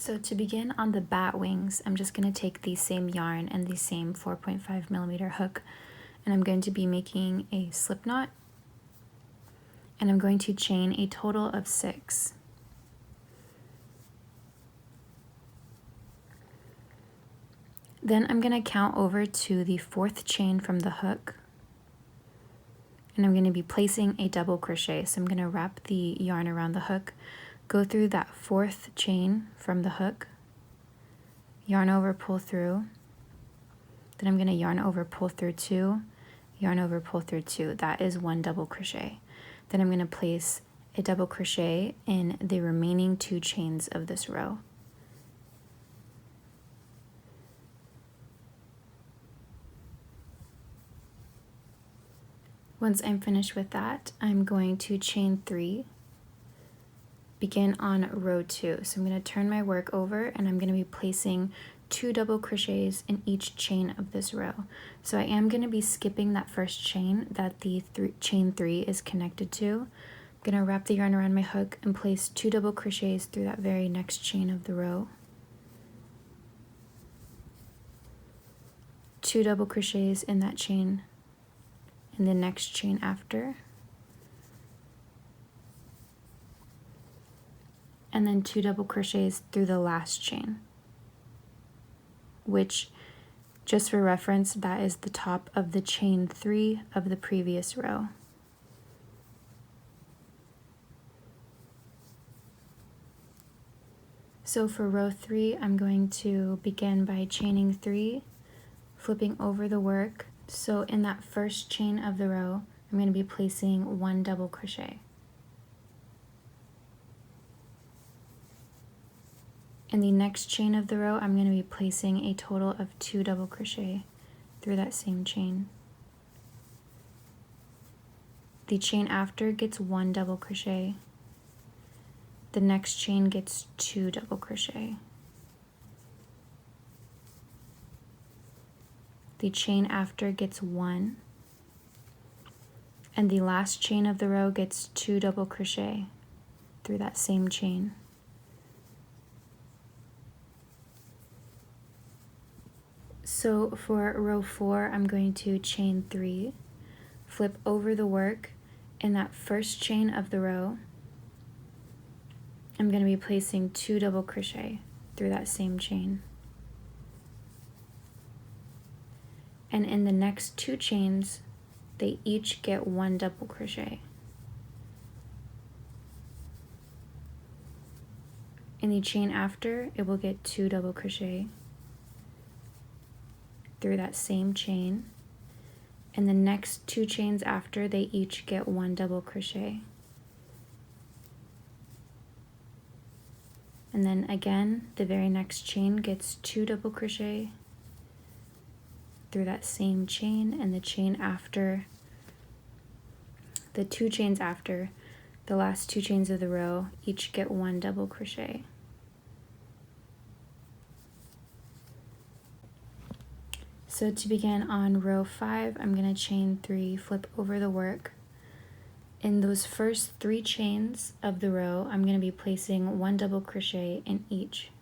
So to begin on the bat wings, I'm just going to take the same yarn and the same 4.5mm hook, and I'm going to be making a slip knot, and I'm going to chain a total of 6. Then I'm going to count over to the 4th chain from the hook, and I'm going to be placing a double crochet. So I'm going to wrap the yarn around the hook, go through that 4th chain from the hook, yarn over, pull through, then I'm going to yarn over, pull through 2, yarn over, pull through 2. That is 1 double crochet. Then I'm going to place a double crochet in the remaining 2 chains of this row. Once I'm finished with that, I'm going to chain 3, begin on row 2. So I'm going to turn my work over, and I'm going to be placing 2 double crochets in each chain of this row. So I am going to be skipping that first chain that the chain 3 is connected to. I'm going to wrap the yarn around my hook and place 2 double crochets through that very next chain of the row. 2 double crochets in that chain in the next chain after, and then 2 double crochets through the last chain, which, just for reference, that is the top of the chain 3 of the previous row. So for row 3, I'm going to begin by chaining 3, flipping over the work. So in that first chain of the row, I'm going to be placing 1 double crochet. In the next chain of the row, I'm going to be placing a total of 2 double crochet through that same chain. The chain after gets 1 double crochet. The next chain gets 2 double crochet. The chain after gets 1, and the last chain of the row gets 2 double crochet through that same chain. So for row 4, I'm going to chain 3, flip over the work. In that first chain of the row, I'm going to be placing 2 double crochet through that same chain. And in the next 2 chains, they each get 1 double crochet. In the chain after, it will get 2 double crochet through that same chain. And the next 2 chains after, they each get 1 double crochet. And then again, the very next chain gets 2 double crochet through that same chain, and the chain after, the 2 chains after, the last 2 chains of the row each get 1 double crochet. So to begin on row 5, I'm going to chain 3, flip over the work. In those first 3 chains of the row, I'm going to be placing 1 double crochet in each.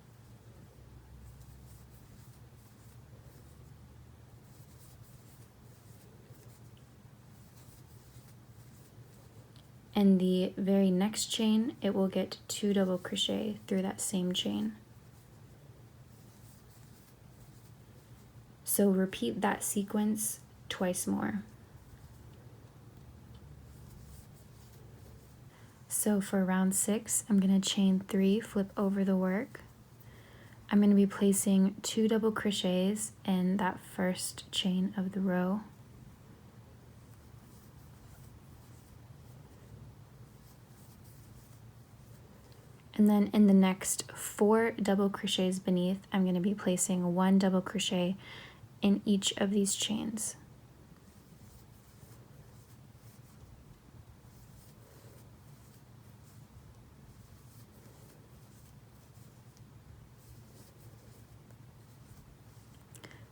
In the very next chain, it will get 2 double crochet through that same chain. So repeat that sequence twice more. So for round 6, I'm going to chain 3, flip over the work. I'm going to be placing 2 double crochets in that first chain of the row. And then in the next 4 double crochets beneath, I'm going to be placing 1 double crochet in each of these chains.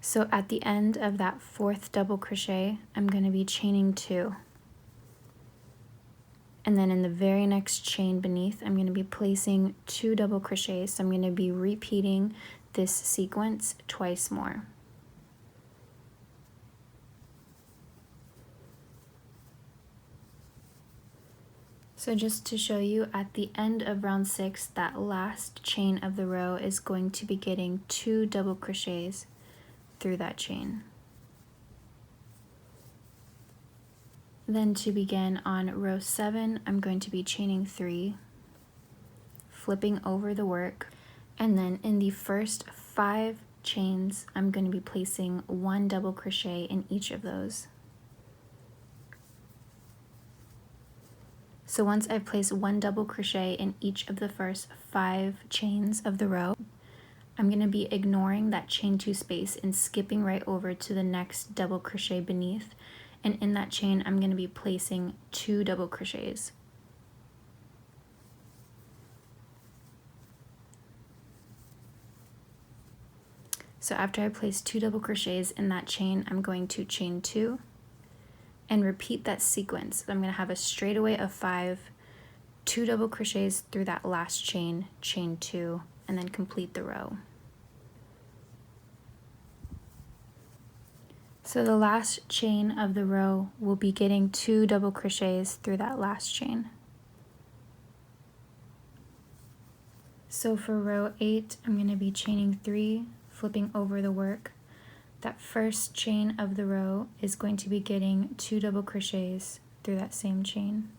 So at the end of that 4th double crochet, I'm going to be chaining 2. And then in the very next chain beneath, I'm going to be placing 2 double crochets. So I'm going to be repeating this sequence twice more. So just to show you, at the end of round 6, that last chain of the row is going to be getting 2 double crochets through that chain. Then to begin on row 7, I'm going to be chaining 3, flipping over the work, and then in the first 5 chains, I'm going to be placing 1 double crochet in each of those. So once I've placed 1 double crochet in each of the first 5 chains of the row, I'm going to be ignoring that chain 2 space and skipping right over to the next double crochet beneath, and in that chain I'm going to be placing 2 double crochets. So after I place 2 double crochets in that chain, I'm going to chain 2 and repeat that sequence. I'm going to have a straightaway of 5, 2 double crochets through that last chain, chain 2, and then complete the row. So the last chain of the row will be getting 2 double crochets through that last chain. So for row 8, I'm going to be chaining 3, flipping over the work. That first chain of the row is going to be getting 2 double crochets through that same chain.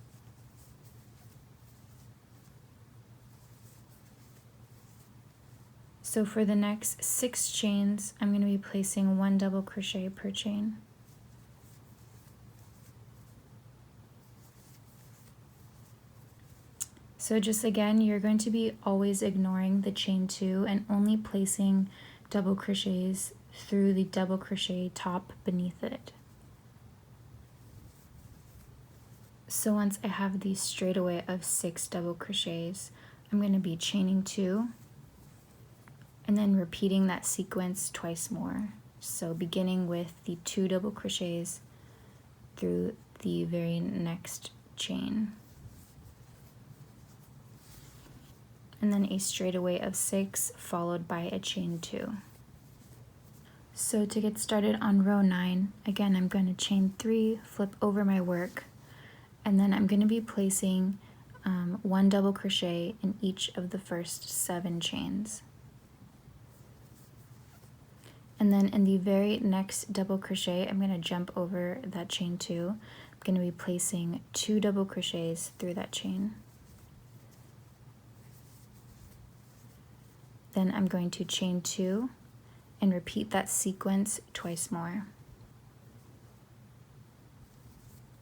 So for the next 6 chains, I'm going to be placing 1 double crochet per chain. So just again, you're going to be always ignoring the chain 2 and only placing double crochets through the double crochet top beneath it. So once I have the straightaway of 6 double crochets, I'm going to be chaining 2 and then repeating that sequence twice more. So beginning with the 2 double crochets through the very next chain, and then a straightaway of 6 followed by a chain 2. So to get started on row 9, again I'm going to chain 3, flip over my work, and then I'm going to be placing 1 double crochet in each of the first 7 chains. And then in the very next double crochet, I'm going to jump over that chain 2. I'm going to be placing 2 double crochets through that chain. Then I'm going to chain 2 and repeat that sequence twice more.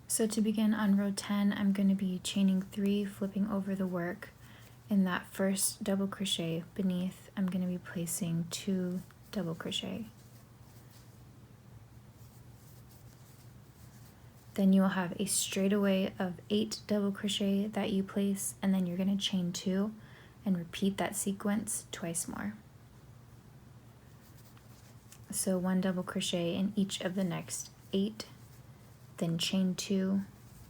So to begin on row 10, I'm going to be chaining 3, flipping over the work. In that first double crochet beneath, I'm going to be placing 2 double crochet. Then you'll have a straightaway of 8 double crochet that you place, and then you're going to chain 2 and repeat that sequence twice more. So 1 double crochet in each of the next 8, then chain 2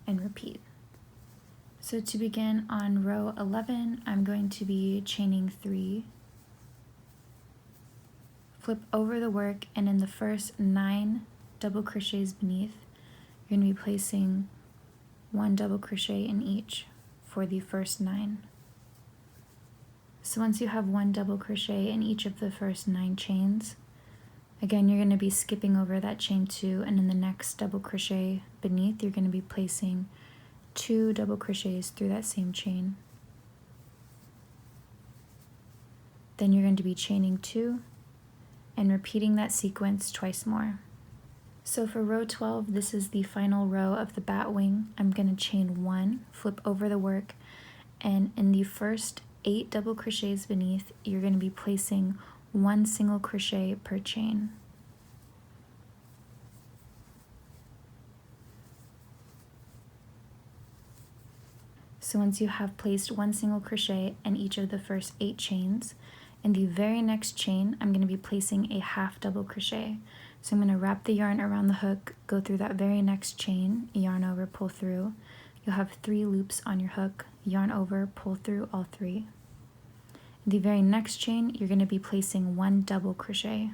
and repeat. So to begin on row 11, I'm going to be chaining 3, flip over the work, and in the first 9 double crochets beneath, you're going to be placing 1 double crochet in each for the first 9. So once you have 1 double crochet in each of the first 9 chains, again you're going to be skipping over that chain 2, and in the next double crochet beneath, you're going to be placing 2 double crochets through that same chain. Then you're going to be chaining 2 and repeating that sequence twice more. So for row 12, this is the final row of the bat wing. I'm going to chain 1, flip over the work, and in the first 8 double crochets beneath, you're going to be placing 1 single crochet per chain. So once you have placed 1 single crochet in each of the first 8 chains, in the very next chain, I'm going to be placing a half double crochet. So I'm going to wrap the yarn around the hook, go through that very next chain, yarn over, pull through, you'll have 3 loops on your hook, yarn over, pull through all 3. The very next chain, you're going to be placing 1 double crochet.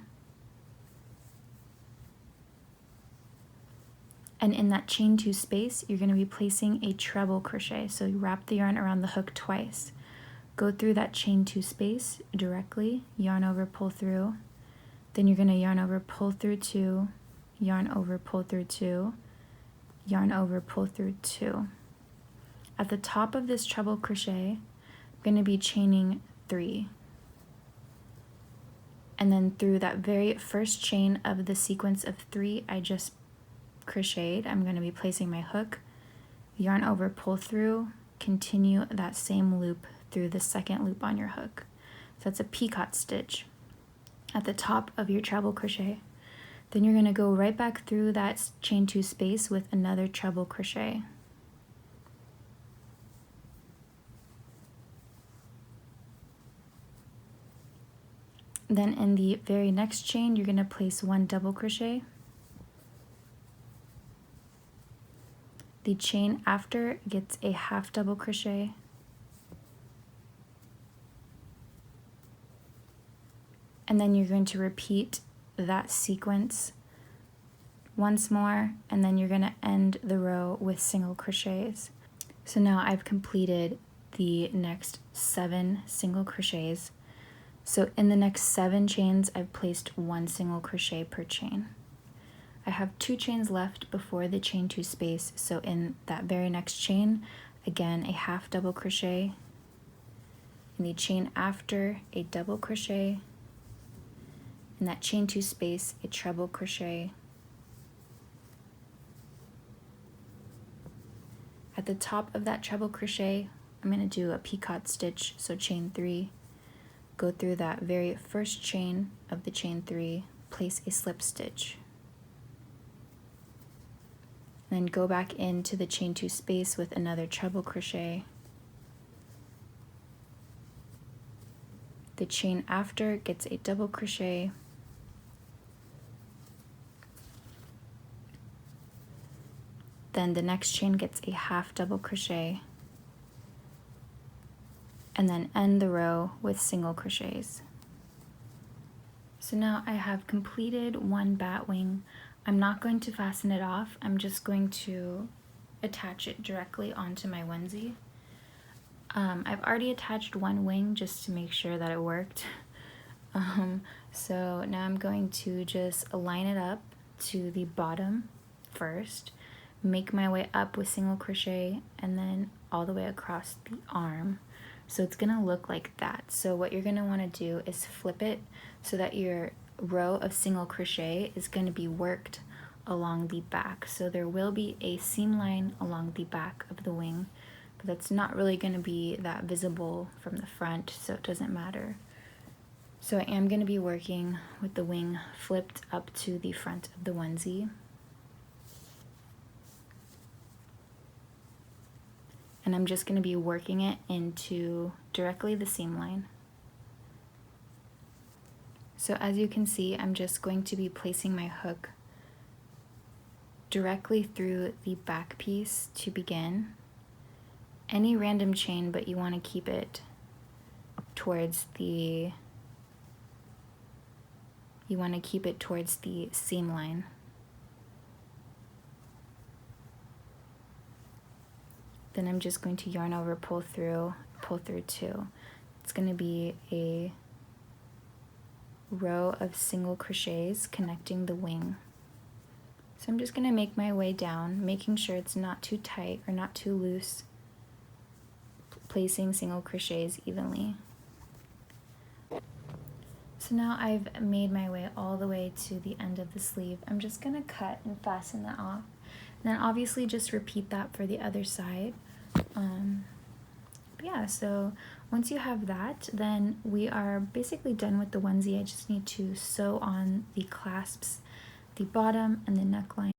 And in that chain 2 space, you're going to be placing a treble crochet. So you wrap the yarn around the hook twice. Go through that chain 2 space directly, yarn over, pull through. Then you're going to yarn over, pull through 2, yarn over, pull through 2, yarn over, pull through 2. At the top of this treble crochet, I'm going to be chaining 3. And then through that very first chain of the sequence of 3 I just crocheted, I'm going to be placing my hook, yarn over, pull through, continue that same loop through the second loop on your hook. So that's a picot stitch at the top of your treble crochet. Then you're going to go right back through that chain 2 space with another treble crochet. Then in the very next chain, you're going to place 1 double crochet. The chain after gets a half double crochet. And then you're going to repeat that sequence once more, and then you're going to end the row with single crochets. So now I've completed the next 7 single crochets. So in the next 7 chains, I've placed 1 single crochet per chain. I have 2 chains left before the chain 2 space, so in that very next chain, again a half double crochet, in the chain after a double crochet, in that chain 2 space a treble crochet, at the top of that treble crochet I'm going to do a picot stitch, so chain 3, go through that very first chain of the chain 3, place a slip stitch. Then go back into the chain 2 space with another treble crochet. The chain after gets a double crochet. Then the next chain gets a half double crochet. And then end the row with single crochets. So now I have completed 1 bat wing. I'm not going to fasten it off, I'm just going to attach it directly onto my onesie. I've already attached 1 wing just to make sure that it worked. So now I'm going to just line it up to the bottom first, make my way up with single crochet, and then all the way across the arm. So it's gonna look like that. So what you're gonna wanna do is flip it so that your row of single crochet is going to be worked along the back. So there will be a seam line along the back of the wing, but that's not really going to be that visible from the front, so it doesn't matter. So I am going to be working with the wing flipped up to the front of the onesie. And I'm just going to be working it into directly the seam line. So as you can see, I'm just going to be placing my hook directly through the back piece to begin. Any random chain, but you want to keep it towards the seam line. Then I'm just going to yarn over, pull through 2. It's going to be a row of single crochets connecting the wing. So I'm just going to make my way down, making sure it's not too tight or not too loose, placing single crochets evenly. So now I've made my way all the way to the end of the sleeve. I'm just going to cut and fasten that off. And then obviously just repeat that for the other side. Yeah, so once you have that, then we are basically done with the onesie. I just need to sew on the clasps, the bottom, and the neckline.